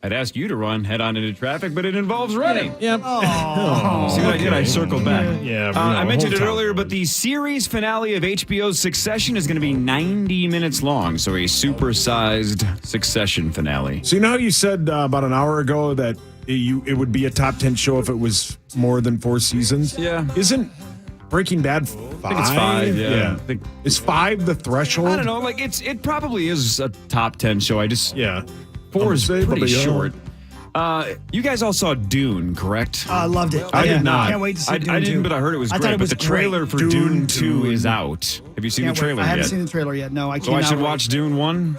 I'd ask you to run head on into traffic, but it involves running. Yep. Oh. See what I did? I circled back. Yeah. I mentioned it earlier, but the series finale of HBO's Succession is going to be 90 minutes long, so a supersized Succession finale. So you know how you said about an hour ago that it would be a top 10 show if it was more than 4 seasons? Yeah. Isn't Breaking Bad 5? I think it's 5, yeah. I think- Is 5 the threshold? I don't know. Like it probably is a top 10 show. Yeah. 4 is pretty Unbelievable. short. You guys all saw Dune, correct? I loved it. I did not. Can't wait to see I Dune didn't, 2. but I heard it was I great. thought it was but the trailer great. for Dune 2 is out. Have you seen Can't the wait. trailer I haven't yet? seen the trailer yet. No, I can't. So I should watch Dune 1?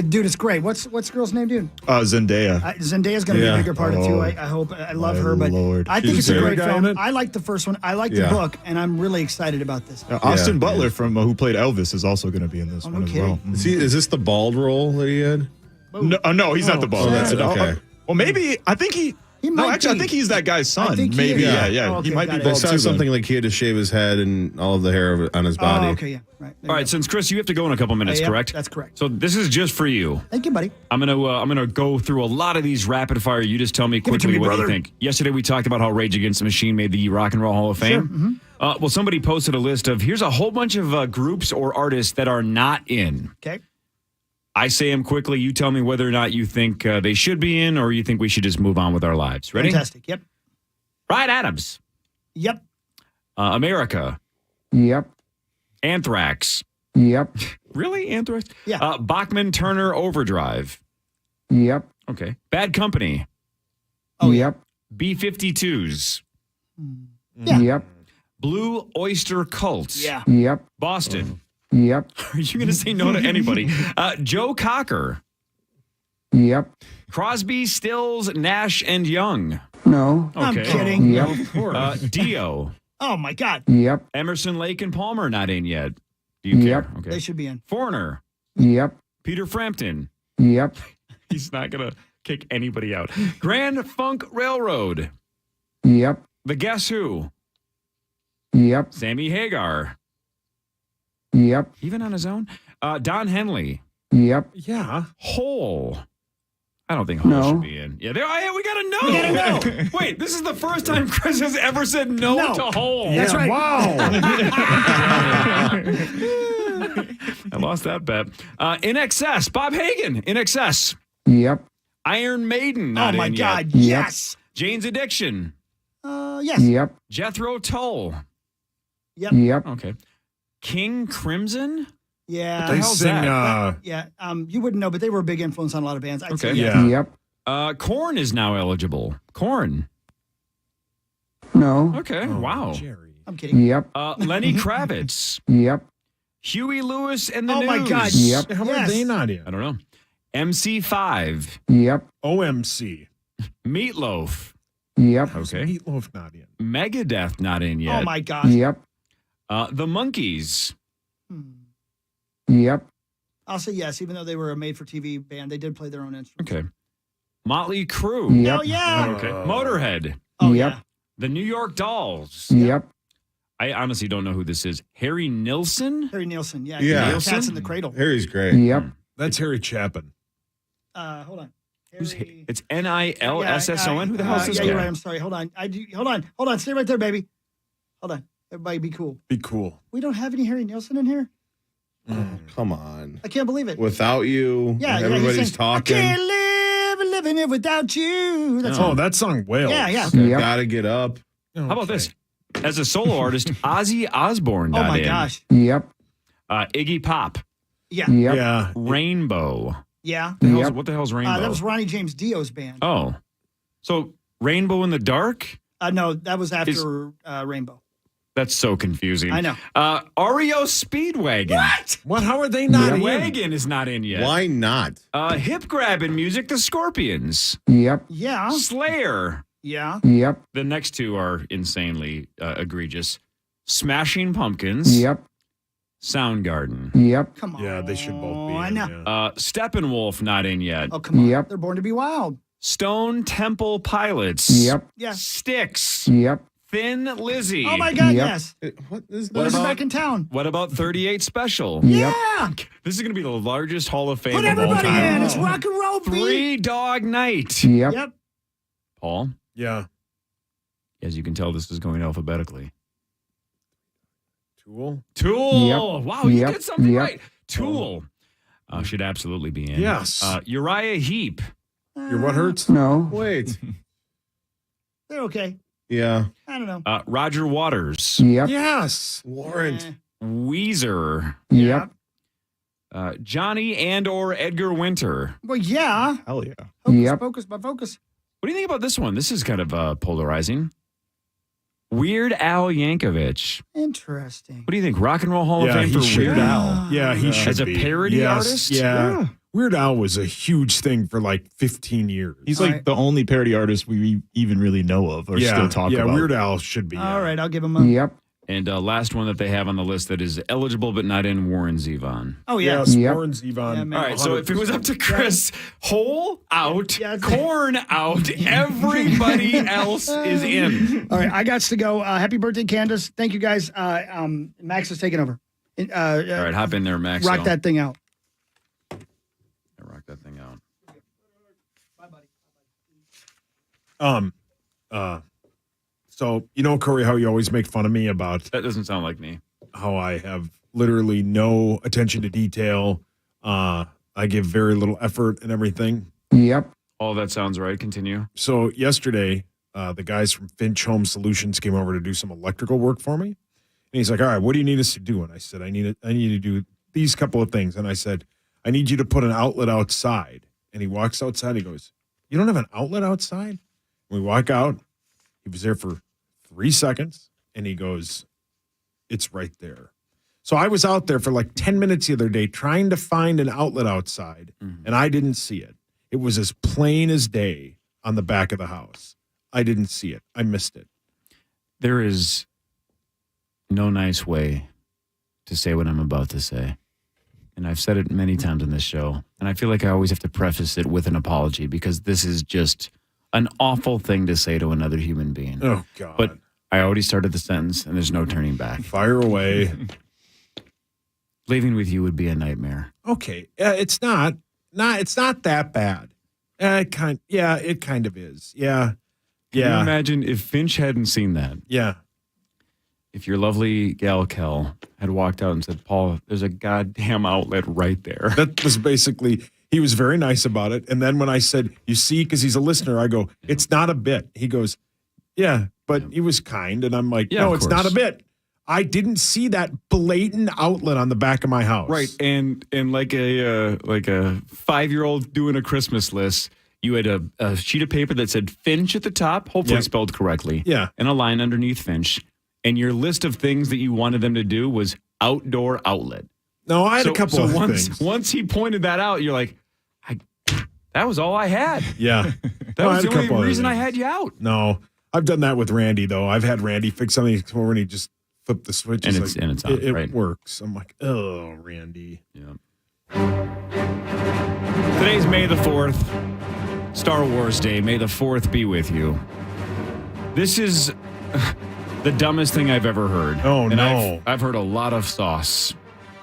Dude, it's great. What's girl's name, dude? Zendaya. Zendaya's going to be a bigger part of it, too. Oh, I hope. I love my her, but Lord. I think She's it's a great. great Guy in film. it? I like the first one. I like the Yeah. book, and I'm really excited about this. Austin Butler from who played Elvis is also going to be in this Oh, one no as well. kidding. Is this the bald role that he had? No, he's not the bald. Oh, that's okay. Well, maybe I think he. No, might actually, be. I think he's that guy's son. I think he Maybe, is. yeah. Oh, okay, he might got be it. I bald saw too. something then. like he had to shave his head and all of the hair on his body. Oh, okay, yeah. Right. All right, since Chris, you have to go in a couple minutes, Yep, correct? that's correct. So this is just for you. Thank you, buddy. I'm gonna go through a lot of these rapid fire. You just tell me Give it to quickly me, what brother. you think. Yesterday we talked about how Rage Against the Machine made the Rock and Roll Hall of Fame. Sure. Well, somebody posted a list of here's a whole bunch of groups or artists that are not in. Okay. I say them quickly. You tell me whether or not you think they should be in, or you think we should just move on with our lives. Ready? Fantastic. Yep. Bryan Adams, Yep. America, Yep. Anthrax. Yep. Really, Anthrax? Yeah. Bachman Turner Overdrive. Yep. Okay. Bad Company. Yep. B-52s. Yeah. Yep. Blue Oyster Cult. Yeah. Yep. Boston. Yep. Are you going to say no to anybody? Joe Cocker. Yep. Crosby, Stills, Nash, and Young. No. I'm Okay. kidding. Yep. Of course. Dio. Oh, my God. Yep. Emerson, Lake, and Palmer not in yet. Do you care? Yep. Okay. They should be in. Foreigner. Yep. Peter Frampton. Yep. He's not going to kick anybody out. Grand Funk Railroad. Yep. The Guess Who. Yep. Sammy Hagar. Yep. Even on his own. Don Henley. Yep. Yeah. Hole. I don't think Hall No. should be in. Yeah, we got to know. We gotta know. Wait, this is the first time Chris has ever said no to Hall. That's right. Wow. I lost that bet. In Excess, Bob Hagen, In Excess. Yep. Iron Maiden, Oh not my in God! yet. Yes. Jane's Addiction. Yes. Yep. Jethro Tull. Yep. Yep. Okay. King Crimson. Yeah. What the hell's sing, that? Yeah. You wouldn't know, but they were a big influence on a lot of bands. I'd say Okay. yes. Yeah. Yep. Korn is now eligible. Korn. No. Okay. Wow. Jerry. I'm kidding. Yep. Lenny Kravitz. Yep. Huey Lewis and the Oh News. my God. Yep. How Yes. are they not in? I don't know. MC5. Yep. OMC. Meatloaf. Yep. Okay. Meatloaf not in. Megadeth not in yet. Oh my gosh. Yep. The Monkees. Yep. I'll say yes, even though they were a made-for-TV band, they did play their own instruments. Okay. Motley Crue. Yep. Oh yeah. Okay. Motorhead. Oh Yep. yeah. The New York Dolls. Yep. I honestly don't know who this is. Harry Nilsson? Harry Nilsson. Yeah. Yeah. Nilsson? Cats in the Cradle. Harry's great. Yep. That's Harry Chapin. Hold on. Who's Harry- it's Nilsson? Who the hell is this yeah, guy? you're right. I'm sorry. Hold on. Hold on. Stay right there, baby. Hold on. Everybody, be cool. Be cool. We don't have any Harry Nilsson in here. Oh, come on. I can't believe it. Without you, Yeah, everybody's he's saying, talking. I can't live living it without you. That's Oh, that song wails. Yeah, yeah. Yep. Gotta get up. How about this? As a solo artist, Ozzy Osbourne. Oh my in. gosh. Yep. Iggy Pop. Yeah. Yep. Yeah. Rainbow. Yeah. Yep. What the hell's Rainbow? That was Ronnie James Dio's band. Oh. So Rainbow in the Dark? No, that was after Rainbow. That's so confusing. I know. REO Speedwagon. What? How are they not in? Wagon is not in yet. Why not? Hip grabbing music, the Scorpions. Yep. Yeah. Slayer. Yeah. Yep. The next two are insanely egregious. Smashing Pumpkins. Yep. Soundgarden. Yep. Come on. Yeah, they should both be I in. know. Yeah. Steppenwolf not in yet. Oh, come on. Yep. They're born to be wild. Stone Temple Pilots. Yep. Yeah. Styx. Yep. Thin Lizzy. Oh, my God, Yep. yes. What is What Liz is about- back in town. What about 38 Special? Yep. Yeah. This is going to be the largest Hall of Fame Put of all everybody time. in. It's rock and roll, Three Dog Night. Yep. Yep. Paul, Yeah. as you can tell, this is going alphabetically. Tool. Tool. Yep. Wow, you Yep. did something Yep. right. Tool should absolutely be in. Yes. Uriah Heep. Your what hurts? No. Wait. They're okay. Yeah. I don't know. Roger Waters. Yep. Yes. Warrant. Weezer. Yep. Johnny and or Edgar Winter. Well, yeah. Hell yeah. Focus, Yep. focus, but focus. What do you think about this one? This is kind of polarizing. Weird Al Yankovic. Interesting. What do you think? Rock and Roll Hall of Fame for Weird Al? Yeah, he should As a be. parody Yes, artist? Yeah. Weird Al was a huge thing for like 15 years. He's All like right. the only parody artist we even really know of or still talk about. Yeah, Weird Al should be. All right, I'll give him a. Yep. And last one that they have on the list that is eligible but not in, Warren Zevon. Oh, yeah. Yes, Yep. Warren Zevon. Yeah, man. All right, so if it was up to Chris, Hole out, Yeah. Corn out, everybody else is in. All right, I got to go. Happy birthday, Candace. Thank you, guys. Max is taking over. All right, hop in there, Max. Rock that thing out. Rock that thing out. So, Corey, how you always make fun of me about That doesn't sound like me. how I have literally no attention to detail. I give very little effort and everything. Yep. All that sounds right. Continue. So yesterday, the guys from Finch Home Solutions came over to do some electrical work for me. And he's like, all right, what do you need us to do? And I said, I need to do these couple of things. And I said, I need you to put an outlet outside. And he walks outside. He goes, you don't have an outlet outside? And we walk out. He was there for 3 seconds. And he goes, it's right there. So I was out there for like 10 minutes the other day trying to find an outlet outside. And I didn't see it. It was as plain as day on the back of the house. I didn't see it. I missed it. There is no nice way to say what I'm about to say. And I've said it many times on this show. And I feel like I always have to preface it with an apology because this is just an awful thing to say to another human being. Oh, God. But I already started the sentence and there's no turning back. Fire away. Living with you would be a nightmare. Okay. It's not that bad. It kind of is. Yeah. Can you imagine if Finch hadn't seen that? Yeah. If your lovely gal Kel had walked out and said, Paul, there's a goddamn outlet right there. That was basically, he was very nice about it. And then when I said, you see, because he's a listener, I go, it's not a bit. He goes, yeah, but he was kind. And I'm like, no, it's not a bit. I didn't see that blatant outlet on the back of my house. Right. And like a 5-year-old doing a Christmas list, you had a sheet of paper that said Finch at the top, hopefully spelled correctly. Yeah. And a line underneath Finch. And your list of things that you wanted them to do was outdoor outlet. No, I had a couple of things. Once he pointed that out, you're like, that was all I had. Yeah. That was the only reason I had you out. No, I've done that with Randy, though. I've had Randy fix something before when he just flipped the switch. And it's on, it right? works. I'm like, oh, Randy. Yeah. Today's May the 4th. Star Wars Day. May the 4th be with you. This is the dumbest thing I've ever heard. Oh, and no. I've heard a lot of sauce.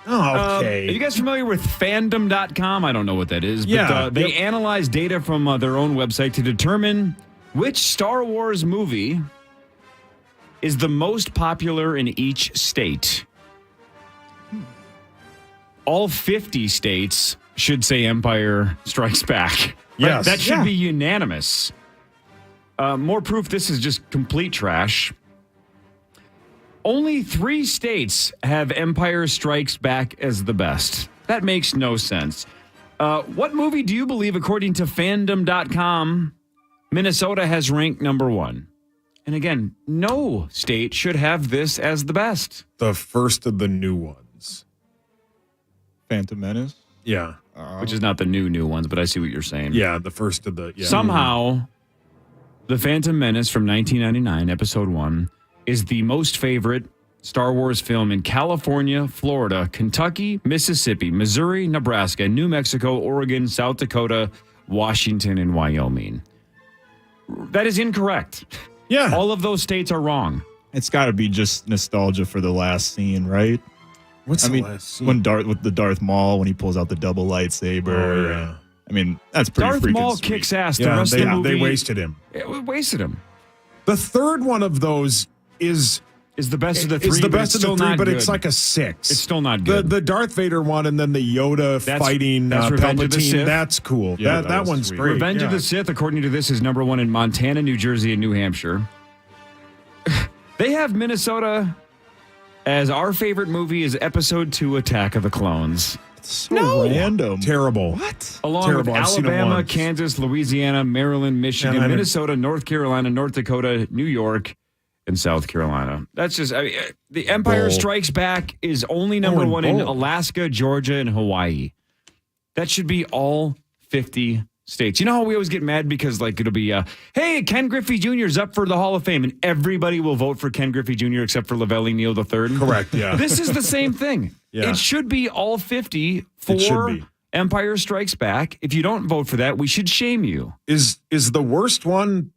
Oh, okay. Are you guys familiar with fandom.com? I don't know what that is. But they analyze data from their own website to determine which Star Wars movie is the most popular in each state. All 50 states should say Empire Strikes Back. Right? Yes. That should be unanimous. More proof this is just complete trash. Only 3 states have Empire Strikes Back as the best. That makes no sense. What movie do you believe, according to fandom.com, Minnesota has ranked number 1? And again, no state should have this as the best. The first of the new ones. Phantom Menace? Yeah. Which is not the new ones, but I see what you're saying. Yeah, the first of the... Yeah. Somehow, The Phantom Menace from 1999, Episode 1, is the most favorite Star Wars film in California, Florida, Kentucky, Mississippi, Missouri, Nebraska, New Mexico, Oregon, South Dakota, Washington, and Wyoming. That is incorrect. Yeah. All of those states are wrong. It's got to be just nostalgia for the last scene, right? What's the last scene? When with the Darth Maul, when he pulls out the double lightsaber. Oh, yeah. I mean, that's pretty Darth freaking Maul sweet. kicks ass. The Yeah, rest of the movie, they wasted him. It wasted him. The third one of those is the best of the 3. It's the but best it's of the still 3, not but good. it's like a 6. It's still not good. The Darth Vader one and then the Yoda fighting that's Revenge of the Palpatine. Sith. That's cool. Yeah, that was one's sweet. great. Revenge of Yeah. the Sith, according to this, is number 1 in Montana, New Jersey, and New Hampshire. They have Minnesota as our favorite movie is Episode 2, Attack of the Clones. So random. Terrible. What? Along Terrible. with I've seen it Alabama, once. Kansas, Louisiana, Maryland, Michigan, Yeah, I haven't- Minnesota, North Carolina, North Dakota, New York, and South Carolina. That's just, I mean, the Empire Bull. Strikes Back is only number and 1 in bull. Alaska, Georgia, and Hawaii. That should be all 50 states. You know how we always get mad because, like, it'll be, hey, Ken Griffey Jr. is up for the Hall of Fame, and everybody will vote for Ken Griffey Jr. except for Lavelli Neal III? Correct, yeah. This is the same thing. Yeah. It should be all 50 for It should be. Empire Strikes Back. If you don't vote for that, we should shame you. Is the worst one?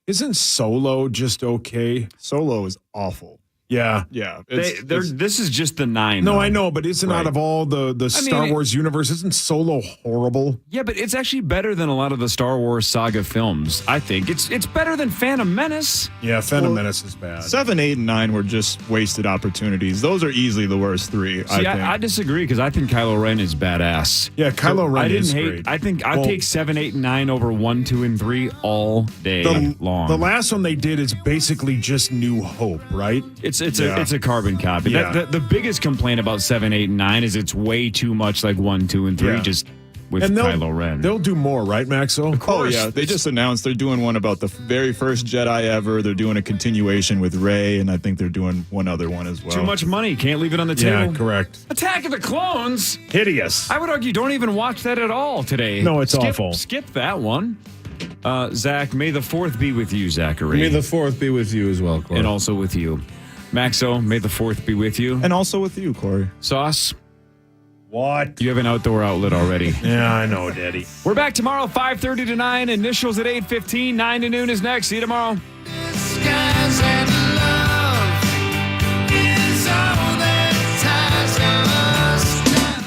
Isn't Solo just okay? Solo is awful. Yeah. Yeah. This is just the 9. No, though. I know, but isn't out of all the Star Wars universe, isn't Solo horrible? Yeah, but it's actually better than a lot of the Star Wars saga films, I think. It's better than Phantom Menace. Yeah, Phantom Menace is bad. 7, 8, and 9 were just wasted opportunities. Those are easily the worst 3. See, I disagree because I think Kylo Ren is badass. Yeah, Kylo Ren I didn't is hate. great. I think I'd take 7, 8, and 9 over 1, 2, and 3 all day long. The last one they did is basically just New Hope, right? It's a carbon copy. Yeah. The biggest complaint about 7, 8, and 9 is it's way too much like 1, 2, and 3 Yeah. just with And Kylo Ren. They'll do more, right, Maxo? Oh, yeah. They just announced they're doing one about the very first Jedi ever. They're doing a continuation with Rey, and I think they're doing one other one as well. Too much money. Can't leave it on the Yeah, table. correct. Attack of the Clones. Hideous. I would argue don't even watch that at all today. No, it's awful. Skip that one. Zach, may the 4th be with you, Zachary. May the 4th be with you as well, Corey. And also with you. Maxo, may the 4th be with you. And also with you, Corey. Sauce, What? you have an outdoor outlet already. Yeah, I know, Daddy. We're back tomorrow, 5:30 to 9. Initials at 8:15. 9 to noon is next. See you tomorrow.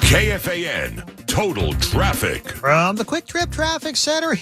KFAN Total Traffic. From the Quick Trip Traffic Center,